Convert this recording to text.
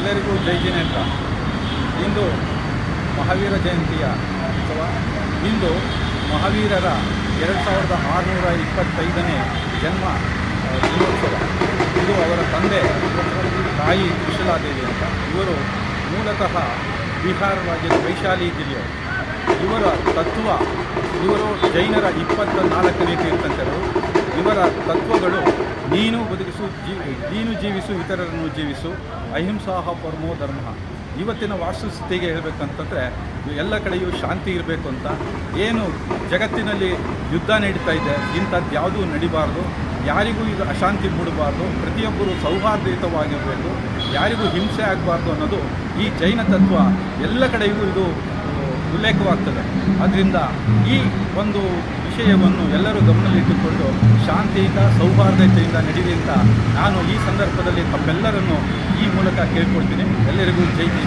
ಎಲ್ಲರಿಗೂ ಜೈ ಜಿನೇಂದ್ರ. ಇಂದು ಮಹಾವೀರ ಜಯಂತಿಯ ಉತ್ಸವ. ಇಂದು ಮಹಾವೀರರ 2625ನೇ ಜನ್ಮ ದಿನೋತ್ಸವ. ಇದು ಅವರ ತಂದೆ ತಾಯಿ ತ್ರಿಶಲಾದೇವಿ ಅಂತ. ಇವರು ಮೂಲತಃ ಬಿಹಾರ ರಾಜ್ಯದ ವೈಶಾಲಿ ಜಿಲ್ಲೆಯವರು. ಇವರ ತತ್ವ, ಇವರು ಜೈನರ 24ನೇ ತೀರ್ಥಂಕರು. ಇವರ ತತ್ವಗಳು ನೀನು ಜೀವಿಸು ಇತರರನ್ನು ಜೀವಿಸು, ಅಹಿಂಸಾಹ ಪರಮೋ ಧರ್ಮ. ಇವತ್ತಿನ ವಾಸ್ತುಸ್ಥಿತಿಗೆ ಹೇಳಬೇಕಂತಂದರೆ ಎಲ್ಲ ಕಡೆಯೂ ಶಾಂತಿ ಇರಬೇಕು ಅಂತ. ಏನು ಜಗತ್ತಿನಲ್ಲಿ ಯುದ್ಧ ನಡೀತಾ ಇದೆ, ಇಂಥದ್ದು ಯಾವುದೂ ನಡಿಬಾರ್ದು, ಯಾರಿಗೂ ಇದು ಅಶಾಂತಿ ಮೂಡಬಾರ್ದು, ಪ್ರತಿಯೊಬ್ಬರು ಸೌಹಾರ್ದಯುತವಾಗಿರಬೇಕು, ಯಾರಿಗೂ ಹಿಂಸೆ ಆಗಬಾರ್ದು ಅನ್ನೋದು ಈ ಜೈನ ತತ್ವ ಎಲ್ಲ ಕಡೆಗೂ ಇದು ಉಲ್ಲೇಖವಾಗ್ತದೆ. ಆದ್ದರಿಂದ ಈ ಒಂದು ವಿಷಯವನ್ನು ಎಲ್ಲರೂ ಗಮನದಲ್ಲಿಟ್ಟುಕೊಂಡು ಶಾಂತಿಯಿಂದ ಸೌಹಾರ್ದತೆಯಿಂದ ನಡೀಲಿ ಅಂತ ನಾನು ಈ ಸಂದರ್ಭದಲ್ಲಿ ತಮ್ಮೆಲ್ಲರನ್ನು ಈ ಮೂಲಕ ಕೇಳ್ಕೊಳ್ತೀನಿ. ಎಲ್ಲರಿಗೂ ಜೈ ಜೈ.